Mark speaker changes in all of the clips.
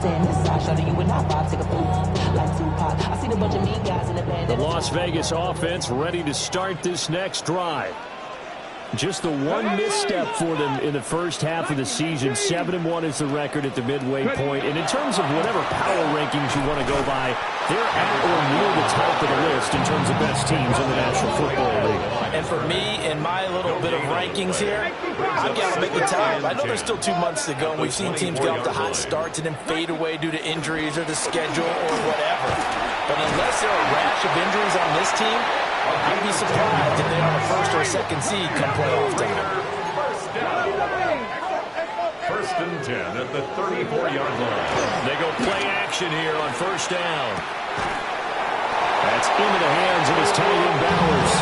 Speaker 1: The Las Vegas offense ready to start this next drive. Just the one misstep for them in the first half of the season. 7-1 is the record at the midway point. And in terms of whatever power rankings you want to go by, they're at or near the top of the list in terms of best teams in the National Football League.
Speaker 2: And for me, in my little bit of rankings here, I've got to make the time. I know there's still 2 months to go, and we've seen teams get off to hot starts and then fade away due to injuries or the schedule or whatever. But unless there are a rash of injuries on this team, I'd be surprised if they are the first or second seed come playoff time.
Speaker 3: First and 10 at the 34-yard line.
Speaker 1: They go play action here on first down. That's into the hands of his tight end Bowers.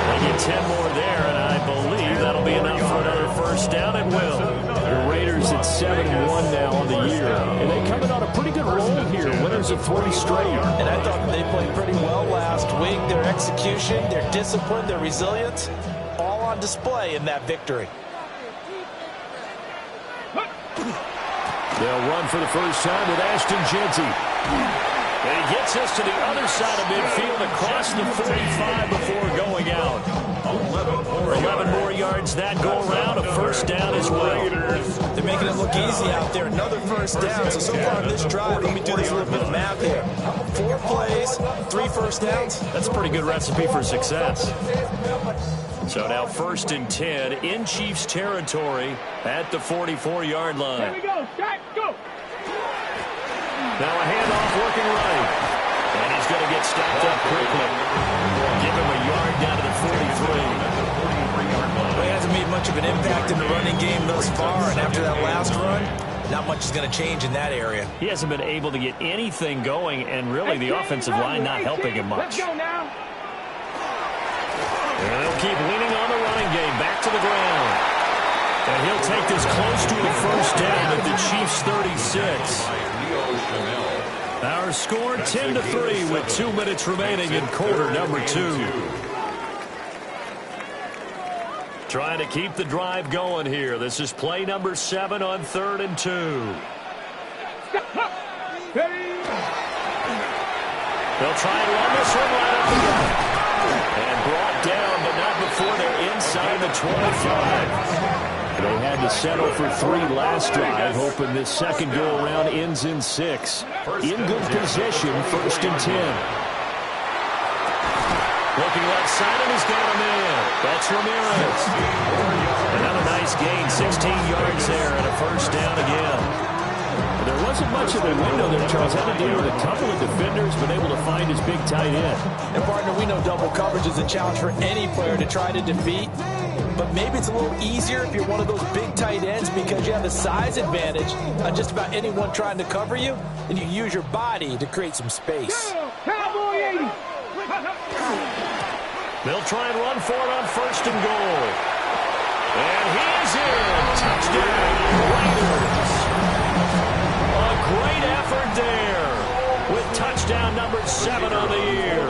Speaker 1: They get 10 more there, and I believe that'll be enough for another first down. It will. The Raiders at 7-1 now on the year, and they coming on a pretty good roll here. Winners of 3 straight.
Speaker 2: And I thought they played pretty well last week. Their execution, their discipline, their resilience, all on display in that victory.
Speaker 1: They'll run for the first time with Ashton Jeanty. And he gets us to the other side of midfield across the 45 before going out. 11 more yards that go around. A first down as well.
Speaker 2: They're making it look easy out there. Another first down. So far in this drive, let me do this little bit of math here. 4 plays, 3 first downs.
Speaker 1: That's a pretty good recipe for success. So now first and 10 in Chiefs territory at the 44-yard line.
Speaker 4: Here we go. Start, go.
Speaker 1: Now a handoff working right. And he's going to get stopped up quickly. Give him a yard down to the 43.
Speaker 2: Well, he hasn't made much of an impact in the running game thus far. And after that last run, not much is going to change in that area.
Speaker 1: He hasn't been able to get anything going, and really the offensive line not helping him much.
Speaker 4: Let's go now.
Speaker 1: And they'll keep leaning on the running game. Back to the ground. And he'll take this close to a first down at the Chiefs' 36. Our score 10-3 with 2 minutes remaining in quarter number 2. Trying to keep the drive going here. This is play number 7 on 3rd and 2. They'll try and run this one right up the gut. And brought down, but not before they're inside the 25. They had to settle for 3 last drive, hoping this second go-around ends in 6. In good position, first and 10. Looking left side, and he's got him in. That's Ramirez. Another nice gain, 16 yards there, and a first down again. There wasn't much of a window there, Charles. Had to deal with a couple of defenders, but able to find his big tight end.
Speaker 2: And, partner, we know double coverage is a challenge for any player to try to defeat. But maybe it's a little easier if you're one of those big tight ends because you have the size advantage on just about anyone trying to cover you, and you use your body to create some space.
Speaker 4: Cowboy 80.
Speaker 1: They'll try and run for it on first and goal. And he's in. Touchdown, Raiders. A great effort there with touchdown number 7 on the year.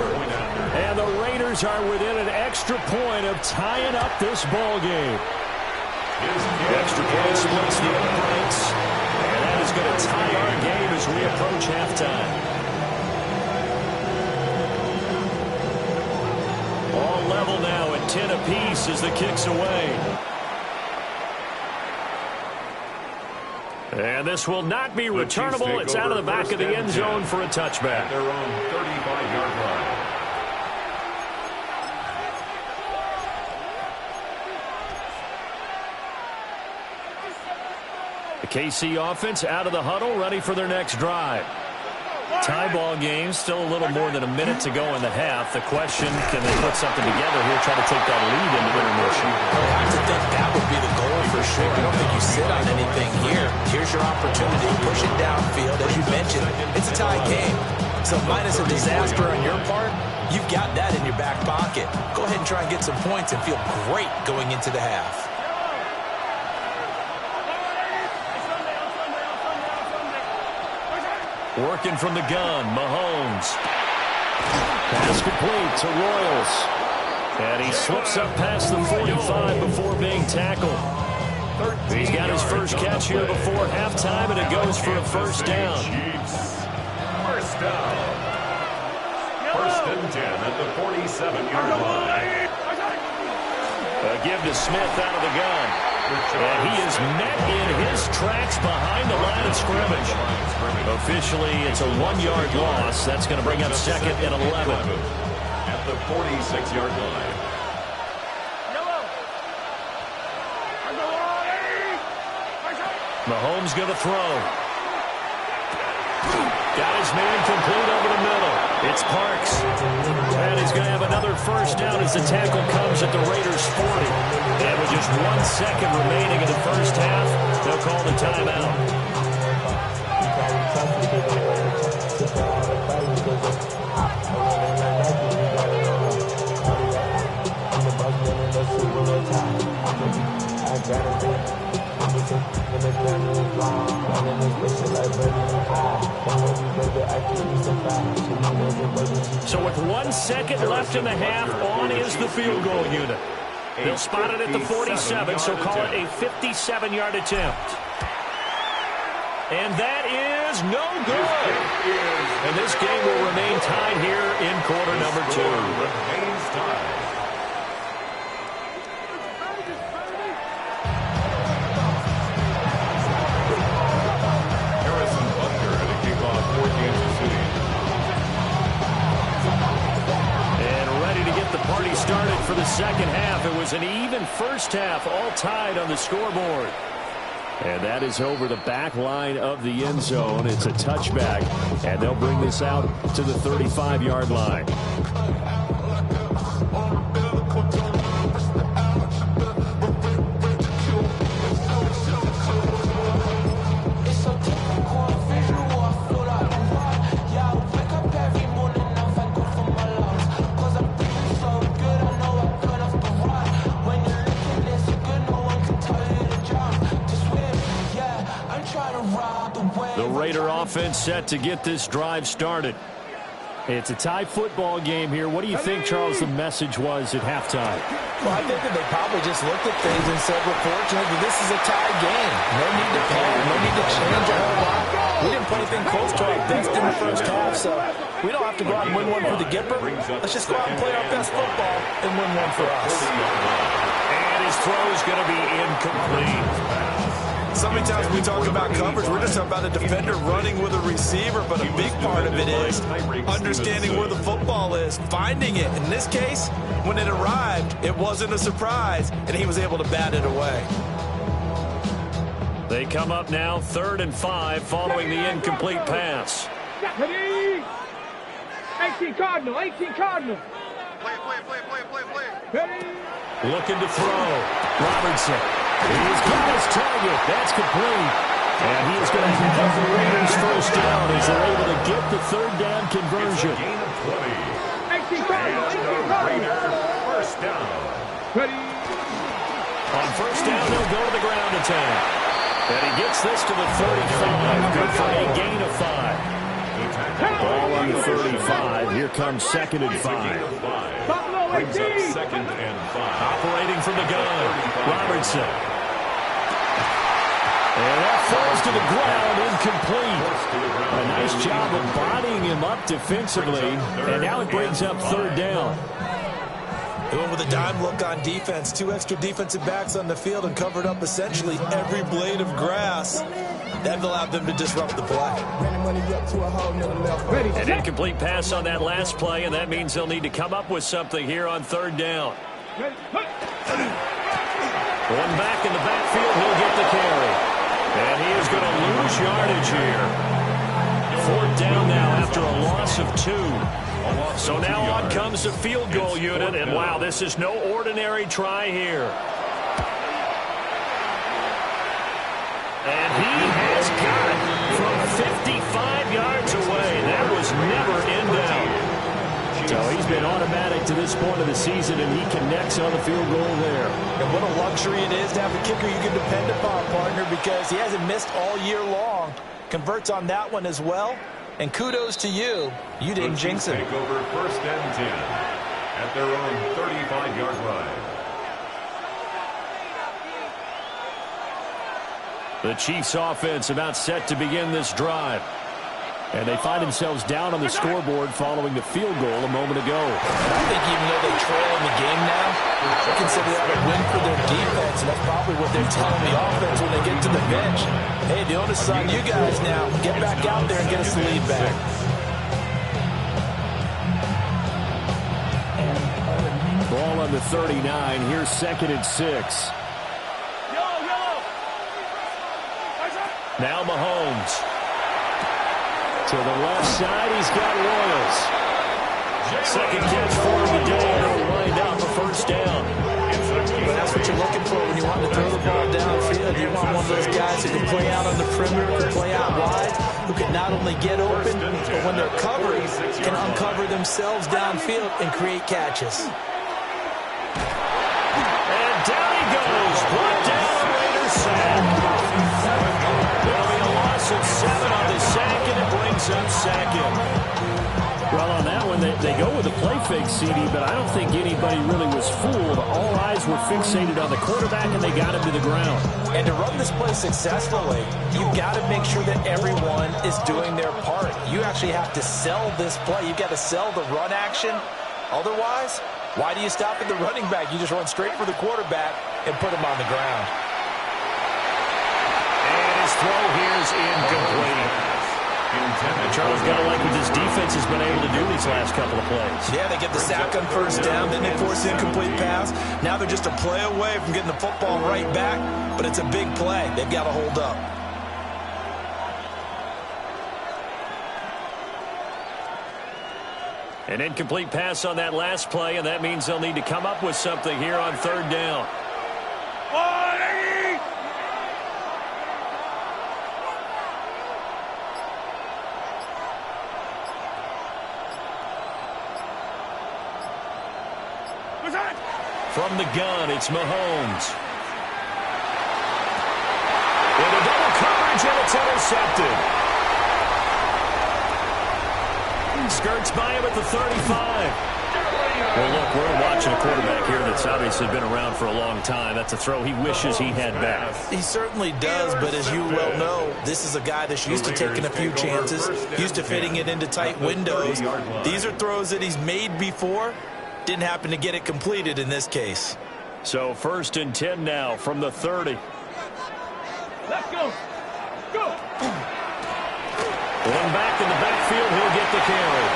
Speaker 1: And the Raiders are within an extra point of tying up this ball game. The extra point splits the other ranks. And that is going to tie our game as we approach halftime. All level now at 10 apiece as the kick's away. And this will not be returnable. It's out of the back of the end zone for a touchback.
Speaker 3: Their own 35-yard line.
Speaker 1: The KC offense out of the huddle, ready for their next drive. Tie ball game, still a little more than a minute to go in the half. The question, can they put something together here, try to take that lead into intermission?
Speaker 2: I have to think that would be the goal for sure. I don't think you sit on anything here. Here's your opportunity. Push it downfield. As you mentioned, it's a tie game. So minus a disaster on your part, you've got that in your back pocket. Go ahead and try and get some points and feel great going into the half.
Speaker 1: Working from the gun, Mahomes. Pass complete to Royals. And he slips up past the 45 before being tackled. He's got his first catch here before halftime, and it goes for a first down.
Speaker 3: First down. First and 10 at the 47-yard line.
Speaker 1: A give to Smith out of the gun. And he is met in his tracks behind the line of scrimmage. Officially, it's a 1-yard loss. That's going to bring up second and 11.
Speaker 3: At the 46-yard line.
Speaker 1: Mahomes going to throw. Got his man complete over the middle. It's Parks. And he's going to have another first down as the tackle comes at the Raiders' 40. And with just 1 second remaining in the first half, they'll call the timeout. So with 1 second left in the half, on is the field goal unit. They'll spot it at the 47, so call it a 57-yard attempt. And that is no good. And this game will remain tied here in quarter number 2. Party started for the second half. It was an even first half, all tied on the scoreboard. And that is over the back line of the end zone. It's a touchback, and they'll bring this out to the 35-yard line. Raider offense set to get this drive started. It's a tie football game here. What do you think, Charles, the message was at halftime?
Speaker 2: Well, I think that they probably just looked at things and said, we're fortunate that this is a tie game. No need to panic. No need to change a whole lot. We didn't play anything close to our best in the first half, so we don't have to go out and win one for the Gipper. Let's just go out and play our best football and win one for us.
Speaker 1: And his throw is going to be incomplete.
Speaker 5: So many times we talk about coverage, we're just talking about a defender running with a receiver, but a big part of it is understanding where the football is, finding it. In this case, when it arrived, it wasn't a surprise, and he was able to bat it away.
Speaker 1: They come up now, 3rd and 5, following the incomplete pass.
Speaker 4: 18 Cardinal, 18 Cardinal.
Speaker 1: Ready. Looking to throw. Robertson. He's got his target. That's complete. And he is going to have the Raiders first down as they're able to get the 3rd down conversion.
Speaker 3: First down.
Speaker 4: Ready.
Speaker 1: On first down, they'll go to the ground attack. And he gets this to the 35. Good for a gain of 5. Ball on the 35. Here comes 2nd and 5.
Speaker 3: Brings up 2nd and 5.
Speaker 1: Operating from the gun. Robertson. And that falls to the ground, incomplete. A nice job of bodying him up defensively. And now it brings up 3rd down.
Speaker 5: They went with a dime look on defense. 2 extra defensive backs on the field and covered up essentially every blade of grass. That allowed them to disrupt the play.
Speaker 1: An incomplete pass on that last play, and that means they'll need to come up with something here on 3rd down. One back in the backfield, he'll get the carry. And he is going to lose yardage here. 4th down now after a loss of 2. So now on comes the field goal unit, and wow, this is no ordinary try here. And he has got it from 55 yards away. That was never in doubt. So he's been automatic to this point of the season, and he connects on the field goal there.
Speaker 2: And what a luxury it is to have a kicker you can depend upon, partner, because he hasn't missed all year long. Converts on that one as well. And kudos to you. You didn't jinx it.
Speaker 3: Take over 1st and 10 at their own 35-yard line.
Speaker 1: The Chiefs offense about set to begin this drive. And they find themselves down on the scoreboard following the field goal a moment ago.
Speaker 2: And I think even though they trail in the game now, they consider that a win for their defense, and that's probably what they're telling the offense when they get to the bench. Hey, the onus is on you guys now. Get back out there and get us the lead back.
Speaker 1: Ball on the 39. Here's 2nd and 6. Now Mahomes. To the left side, he's got Royals. Second catch for the day, and he'll wind out for first down.
Speaker 2: But that's what you're looking for when you want to throw the ball downfield. You want one of those guys who can play out on the perimeter, who can play out wide, who can not only get open, but when they're covered, can uncover themselves downfield and create catches.
Speaker 1: And down he goes. Brought down, Raiders sack. There'll be a loss of 7 on the sack, and it brings up 2nd. Well, on that one, they go with a play fake, CD, but I don't think anybody really was fooled. All eyes were fixated on the quarterback, and they got him to the ground.
Speaker 2: And to run this play successfully, you've got to make sure that everyone is doing their part. You actually have to sell this play. You've got to sell the run action. Otherwise, why do you stop at the running back? You just run straight for the quarterback and put him on the ground.
Speaker 1: And his throw here is incomplete. Charles got to like what this defense has been able to do these last couple of plays.
Speaker 2: Yeah, they get the sack on first down, then they force the incomplete pass. Now they're just a play away from getting the football right back, but it's a big play. They've got to hold up.
Speaker 1: An incomplete pass on that last play, and that means they'll need to come up with something here on 3rd down. From the gun, it's Mahomes. Into double coverage, and it's intercepted. Skirts by him at the 35. Well, look, we're watching a quarterback here that's obviously been around for a long time. That's a throw he wishes he had back.
Speaker 2: He certainly does, but as you well know, this is a guy that's used to taking a few chances, used to fitting it into tight windows. These are throws that he's made before. Didn't happen to get it completed in this case.
Speaker 1: So 1st and 10 now from the 30.
Speaker 4: Let's go. Go.
Speaker 1: One back in the backfield, he'll get the carry.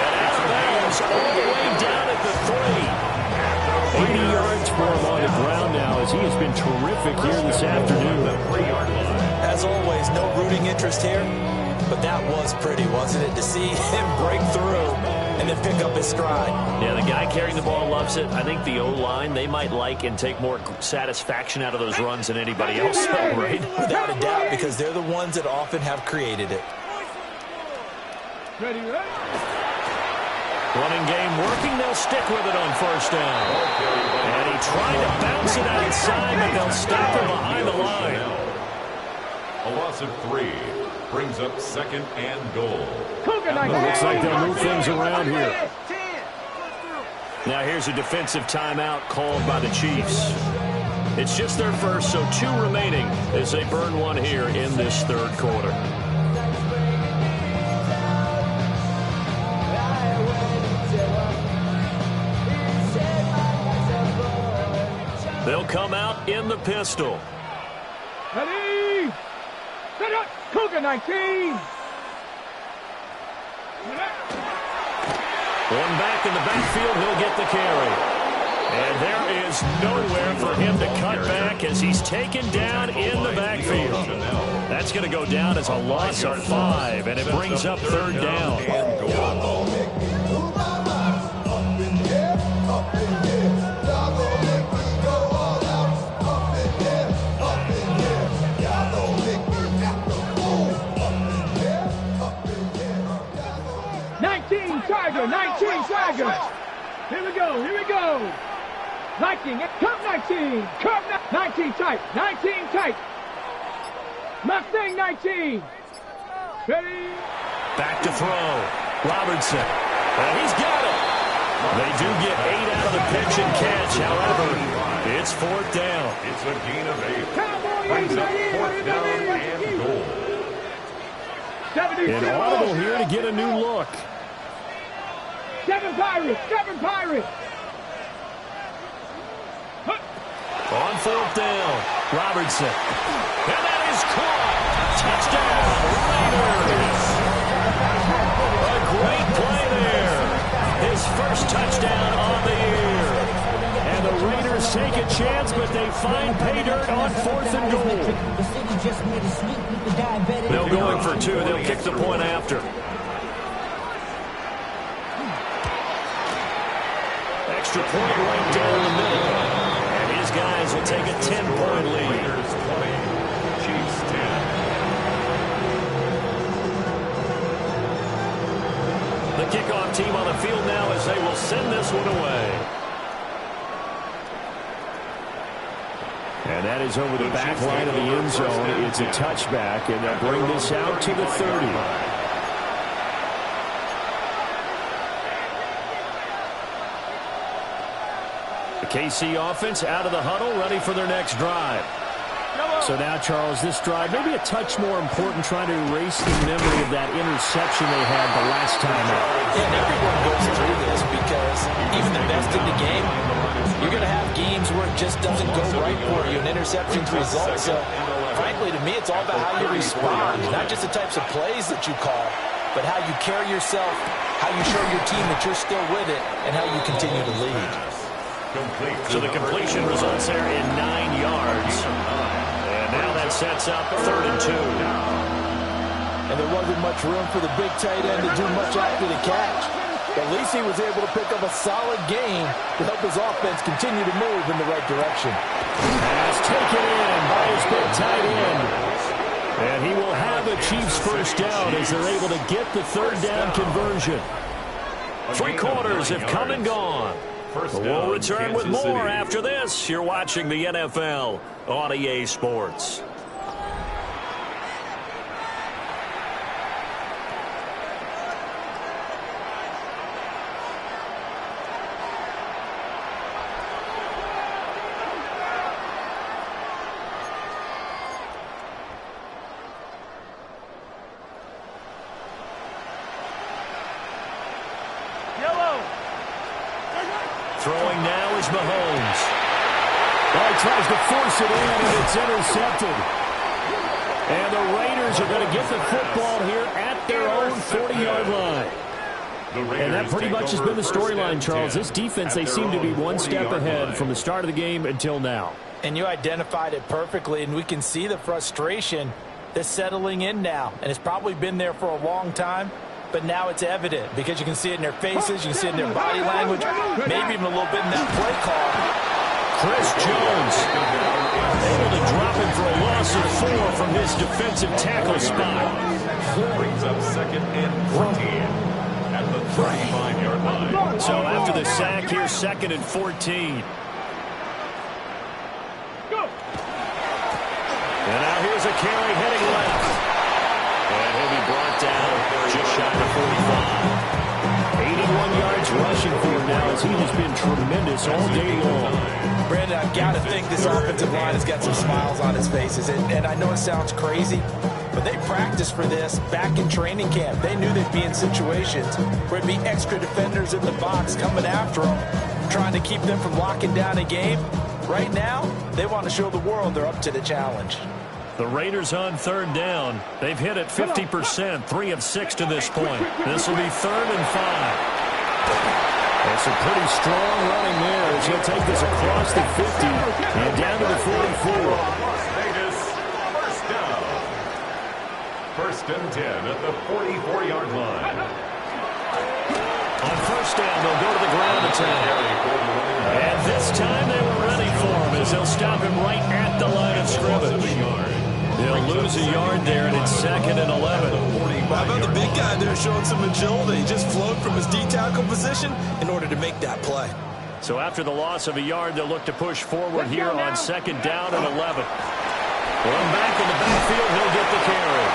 Speaker 1: And out of bounds all the way down at the 3. 80 yards for him on the ground now as he has been terrific here this afternoon.
Speaker 2: As always, no rooting interest here, but that was pretty, wasn't it, to see him break through and then pick up his stride.
Speaker 1: Yeah, the guy carrying the ball loves it. I think the O-line, they might like and take more satisfaction out of those runs than anybody else, right?
Speaker 2: Without a doubt, because they're the ones that often have created it.
Speaker 4: Ready, ready.
Speaker 1: Running game working, they'll stick with it on 1st down. And he tried to bounce it outside, but they'll stop him behind the line.
Speaker 3: A loss of 3 brings up 2nd and goal.
Speaker 1: Looks like they'll move things around here. Now here's a defensive timeout called by the Chiefs. It's just their first, so 2 remaining as they burn one here in this 3rd quarter. They'll come out in the pistol.
Speaker 4: Ready. Set up. Cougar 19.
Speaker 1: One back in the backfield, he'll get the carry. And there is nowhere for him to cut back as he's taken down in the backfield. That's going to go down as a loss of 5, and it brings up 3rd down.
Speaker 4: Tiger, 19 Tiger. Here we go, here we go. 19, curve 19, curve 19 tight, 19 tight. Mustang 19. Ready.
Speaker 1: Back to throw. Robertson. And he's got it. They do get 8 out of the pitch and catch. However, It's 4th down.
Speaker 3: It's a gain of 8. Brings up 4th down and goal.
Speaker 1: An audible here to get a new look.
Speaker 4: 7 Pirates! 7 Pirates!
Speaker 1: On 4th down, Robertson. And that is caught. Touchdown, Raiders. A great play there. His first touchdown on the year. And the Raiders take a chance, but they find pay dirt on 4th and goal. They'll go in for 2. They'll kick the point after. Extra point right down the middle. And his guys will take a 10-point lead.
Speaker 3: Raiders 20, Chiefs 10.
Speaker 1: The kickoff team on the field now as they will send this one away. And that is over the back line of the end zone. It's a touchback, and they'll bring this out to the 30. The KC offense out of the huddle, ready for their next drive. So now, Charles, this drive may be a touch more important, trying to erase the memory of that interception they had the last time out.
Speaker 2: Yeah, and everyone goes through this because even the best in the game, you're going to have games where it just doesn't go right for you, and interceptions result. So, frankly, to me, it's all about how you respond, not just the types of plays that you call, but how you carry yourself, how you show your team that you're still with it, and how you continue to lead.
Speaker 1: So the completion results there in 9 yards. And now that sets up 3rd and 2.
Speaker 2: And there wasn't much room for the big tight end to do much after the catch. At least he was able to pick up a solid gain to help his offense continue to move in the right direction.
Speaker 1: Pass taken in by his big tight end. And he will have the Chiefs first down as they're able to get the 3rd down conversion. 3 quarters have come and gone. We'll return with more after this. You're watching the NFL on EA Sports. Throwing now is Mahomes. Oh, he tries to force it in, and it's intercepted. And the Raiders are going to get the football here at their own 40-yard line. And that pretty much has been the storyline, Charles. This defense, they seem to be one step ahead from the start of the game until now.
Speaker 2: And you identified it perfectly, and we can see the frustration that's settling in now. And it's probably been there for a long time. But now it's evident because you can see it in their faces, you can see it in their body language, maybe even a little bit in that play call.
Speaker 1: Chris Jones able to drop him for a loss of 4 from his defensive tackle spot.
Speaker 3: Brings up 2nd and 14 at the 35-yard line.
Speaker 1: So after the sack, here's 2nd and 14. And now here's a carry heading left. And he'll be brought down just shy of 45. 81 yards rushing for him now as he has been tremendous all day long.
Speaker 2: Brandon, I've got to think this offensive line has got some smiles on its faces. And I know it sounds crazy, but they practiced for this back in training camp. They knew they'd be in situations where it'd be extra defenders in the box coming after them, trying to keep them from locking down a game. Right now, they want to show the world they're up to the challenge.
Speaker 1: The Raiders on 3rd down. They've hit it 50%, 3 of 6 to this point. This will be 3rd and 5. That's a pretty strong running there as he'll take this across the 50 and down to the 44.
Speaker 3: Vegas, first down. 1st and 10 at the 44-yard line.
Speaker 1: On 1st down, they'll go to the ground attack. And this time they were ready for him as they'll stop him right at the line of scrimmage. They'll lose a yard there, and it's 2nd and 11.
Speaker 5: How about the big guy there showing some agility? He just flowed from his D-tackle position in order to make that play.
Speaker 1: So after the loss of a yard, they'll look to push forward here on 2nd down and 11. One back in the backfield, he'll get the carry.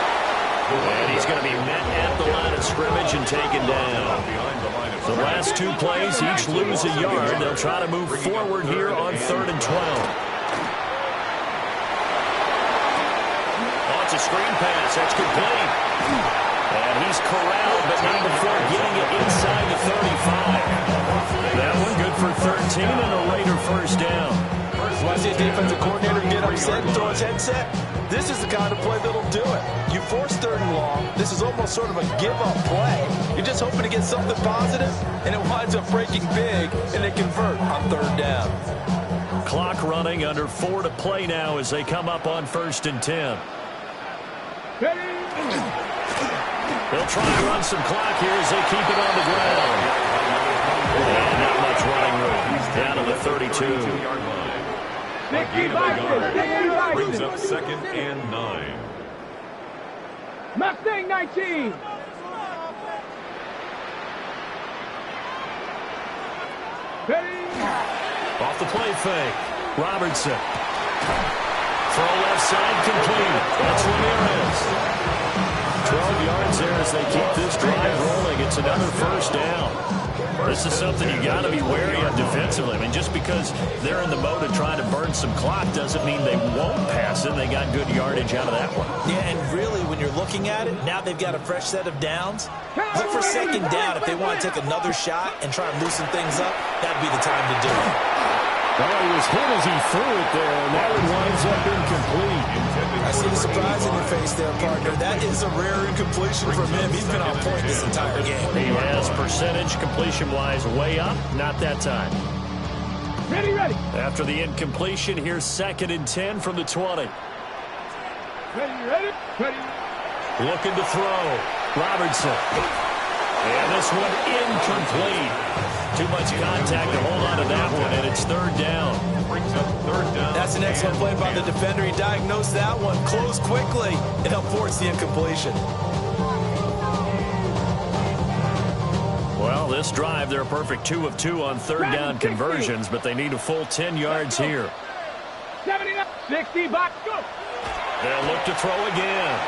Speaker 1: And he's going to be met at the line of scrimmage and taken down.
Speaker 3: Behind the line of
Speaker 1: The last two plays each lose a yard. They'll try to move forward here on 3rd and 12. It's a screen pass. That's complete. And he's corralled, but not before getting it inside the 35. That one good for 13 and a Raider first down.
Speaker 2: When I see a defensive coordinator get upset and throw his headset, this is the kind of play that'll do it. You force 3rd and long. This is almost sort of a give-up play. You're just hoping to get something positive, and it winds up breaking big, and they convert on 3rd down.
Speaker 1: Clock running, under 4 to play now as they come up on 1st and 10. They'll try to run some clock here as they keep it on the ground. And not much running room. Down to the 32.
Speaker 3: Brings up 2nd and 9.
Speaker 4: Mustang 19.
Speaker 1: Off the play fake. Robertson. Throw left side complete. That's Ramirez. 12 yards there as they keep this drive rolling. It's another first down. This is something you got to be wary of defensively. I mean, just because they're in the mode of trying to burn some clock doesn't mean they won't pass it. They got good yardage out of that one.
Speaker 2: Yeah, and really, when you're looking at it, now they've got a fresh set of downs. Look for 2nd down. If they want to take another shot and try and loosen things up, that'd be the time to do it.
Speaker 1: Well, he was hit as he threw it there, and that one winds up incomplete.
Speaker 2: I see the surprise in your face there, partner. That is a rare incompletion from him. He's been on point this entire game.
Speaker 1: He has percentage completion-wise way up. Not that time.
Speaker 4: Ready.
Speaker 1: After the incompletion, here's 2nd and 10 from the 20.
Speaker 4: Ready.
Speaker 1: Looking to throw. Robertson. And this one incomplete. Too much contact to hold on to that one, and it's 3rd down.
Speaker 3: Brings up 3rd down.
Speaker 2: That's an excellent play by the defender. He diagnosed that one, closed quickly, and helped force the incompletion.
Speaker 1: Well, this drive, they're a perfect 2 of 2 on 3rd down conversions, but they need a full 10 yards here.
Speaker 4: 79, 60, box, go.
Speaker 1: They'll look to throw again.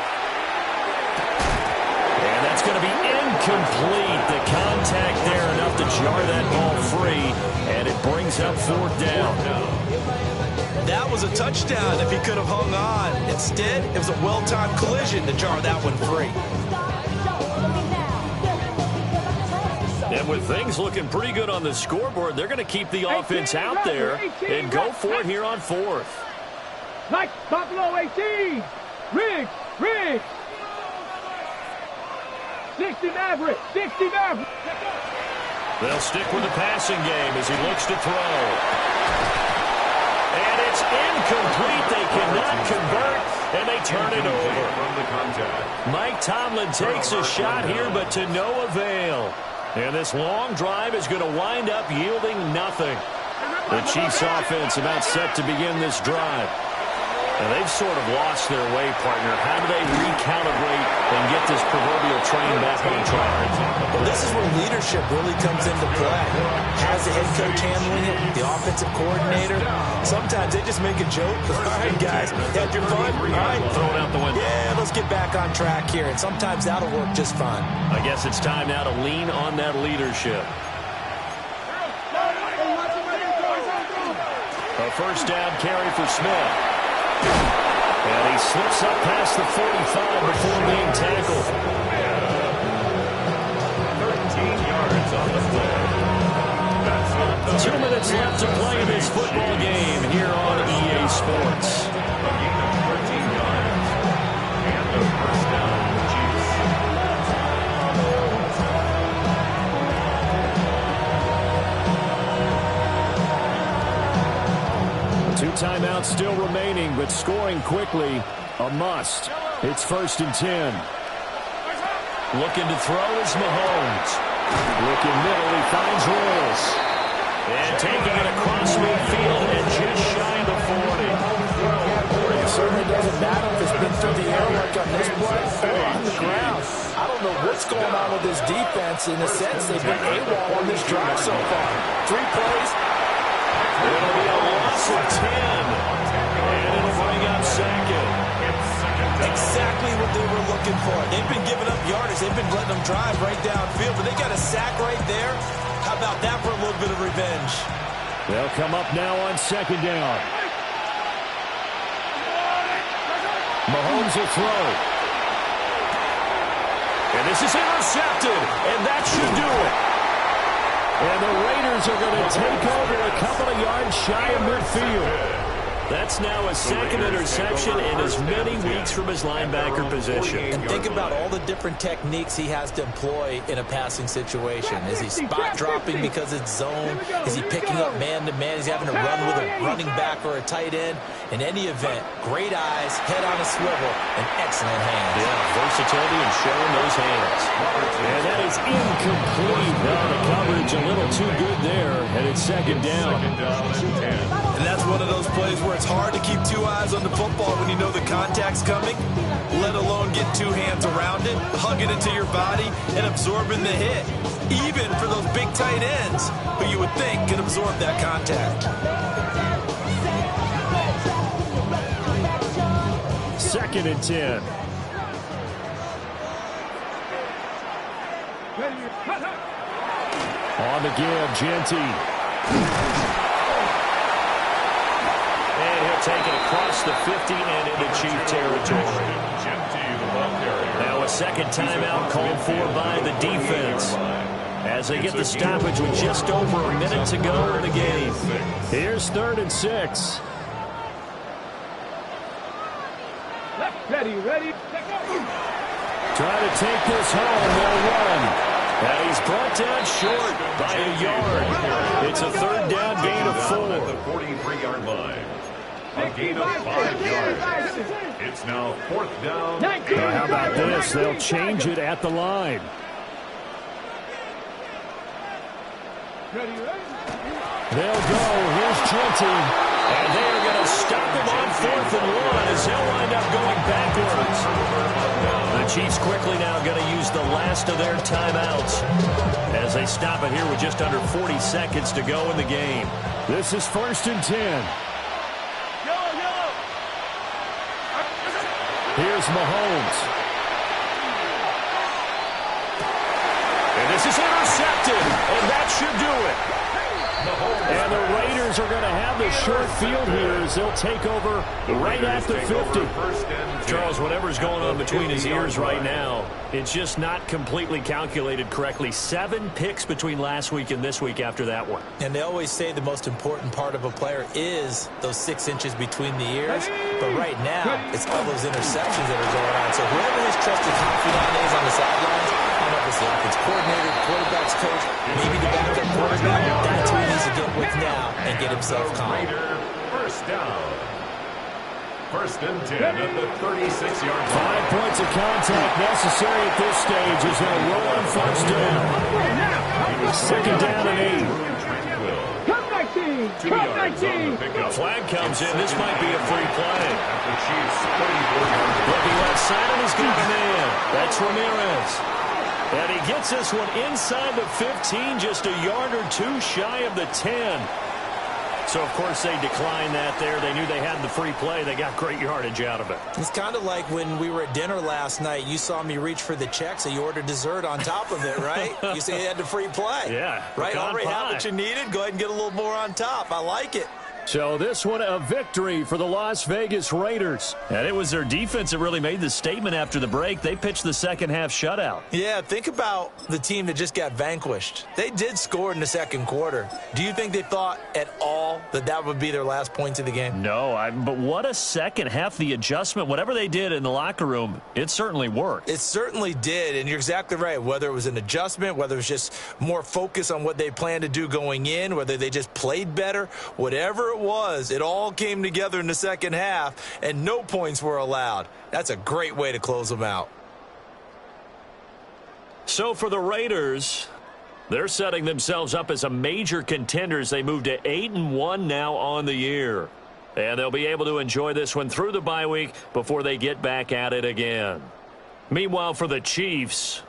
Speaker 1: And that's going to be incomplete. The contact there enough to jar that ball free, and it brings up 4th down.
Speaker 2: That was a touchdown if he could have hung on. Instead, it was a well-timed collision to jar that one free.
Speaker 1: And with things looking pretty good on the scoreboard, they're going to keep the offense out there and go for it here on 4th.
Speaker 4: Like Buffalo 18. Riggs. 60 Maverick.
Speaker 1: They'll stick with the passing game as he looks to throw. And it's incomplete. They cannot convert, and they turn it over.
Speaker 3: From the contact.
Speaker 1: Mike Tomlin takes a shot here, but to no avail. And this long drive is going to wind up yielding nothing. The Chiefs offense about set to begin this drive. And they've sort of lost their way, partner. How do they recalibrate and get this proverbial train back on track?
Speaker 2: Well, this is where leadership really comes into play. Has the head coach handling it, the offensive coordinator. Sometimes they just make a joke. All right, guys, had your fun? All right.
Speaker 1: Throw it out the window.
Speaker 2: Yeah, let's get back on track here. And sometimes that'll work just fine.
Speaker 1: I guess it's time now to lean on that leadership. A first down carry for Smith. And he slips up past the 45 before being tackled.
Speaker 3: 13 yards on the play.
Speaker 1: 2 minutes left to play in this football game here on EA Sports.
Speaker 3: 13 yards. And the first down, Chiefs.
Speaker 1: 2 timeouts still remaining, but scoring quickly, a must. It's 1st and 10. Looking to throw is Mahomes. Looking middle, he finds Wills. And taking it across midfield and just shy of the 40.
Speaker 2: It certainly doesn't matter if it's been through the air like on this play or on the ground. I don't know what's going on with this defense. In a sense, they've been AWOL on this drive so far. 3 plays.
Speaker 1: It'll be a loss of 10. And it'll bring up 2nd.
Speaker 2: Exactly what they were looking for. They've been giving up yardage. They've even letting them drive right downfield, but they got a sack right there. How about that for a little bit of revenge?
Speaker 1: They'll come up now on second down. Mahomes will throw. And this is intercepted, and that should do it. And the Raiders are going to take over a couple of yards shy of midfield. That's now a second interception in as many weeks from his linebacker position.
Speaker 2: And think about all the different techniques he has to employ in a passing situation. Is he spot dropping because it's zone? Is he picking up man-to-man? Is he having to run with a running back or a tight end? In any event, great eyes, head on a swivel, and excellent hands.
Speaker 1: Yeah, versatility and showing those hands. And that is incomplete. Now the coverage a little too good there, and it's second down.
Speaker 5: And that's one of those plays where it's hard to keep two eyes on the football when you know the contact's coming, let alone get two hands around it, hugging it to your body, and absorbing the hit. Even for those big tight ends who you would think could absorb that contact.
Speaker 1: Second and 10. On the give, Genty. And he'll take it across the 50 and into Chief territory. Now a second timeout called for by the defense, as they get the stoppage with just over a minute to go in the game. Here's 3rd and 6.
Speaker 4: Ready.
Speaker 1: Try to take this home. They'll run. And he's brought down short by a yard. It's a 3rd down, gain of 4.
Speaker 3: At the 43-yard line. A gain of 5 yards. It's now 4th down.
Speaker 1: Now how about this? They'll change it at the line. They'll go. Here's Genty. And they are going to stop him on 4th and 1 as they'll wind up going backwards. The Chiefs quickly now going to use the last of their timeouts as they stop it here with just under 40 seconds to go in the game. This is 1st and 10. Here's Mahomes. And this is intercepted, and that should do it. And the Raiders are going to have the short field here as they'll take over right at the 50. Charles, whatever's going on between his ears right now, it's just not completely calculated correctly. 7 picks between last week and this week after that one.
Speaker 2: And they always say the most important part of a player is those 6 inches between the ears. But right now, it's all those interceptions that are going on. So whoever his trusted confidant is on the sidelines, I don't know if it's the offense coordinator, quarterback's coach, maybe the backup quarterback, that's who he needs to get with now and get himself calm.
Speaker 3: First down. 1st and 10 at the 36-yard line.
Speaker 1: 5 points of contact necessary at this stage as they'll roll on 1st down. 2nd down and 8.
Speaker 4: Come 19. Come 19.
Speaker 1: Flag comes in. This might be a free play.
Speaker 3: The Chiefs 44-yard.
Speaker 1: Looking left side, and he's got the man. That's Ramirez. And he gets this one inside the 15, just a yard or 2 shy of the 10. So, of course, they declined that there. They knew they had the free play. They got great yardage out of it.
Speaker 2: It's kind of like when we were at dinner last night. You saw me reach for the check, so you ordered dessert on top of it, right? You say you had the free play.
Speaker 1: Yeah.
Speaker 2: Right? Already have what you needed. Go ahead and get a little more on top. I like it.
Speaker 1: So this one a victory for the Las Vegas Raiders. And it was their defense that really made the statement after the break. They pitched the second half shutout.
Speaker 2: Yeah, think about the team that just got vanquished. They did score in the second quarter. Do you think they thought at all that that would be their last points of the game?
Speaker 1: No, but what a second half. The adjustment, whatever they did in the locker room, it certainly worked.
Speaker 2: It certainly did, and you're exactly right. Whether it was an adjustment, whether it was just more focus on what they planned to do going in, whether they just played better, whatever it was, it all came together in the second half, and no points were allowed. That's a great way to close them out.
Speaker 1: So for the Raiders, they're setting themselves up as a major contender as they move to 8-1 now on the year. And they'll be able to enjoy this one through the bye week before they get back at it again. Meanwhile, for the Chiefs,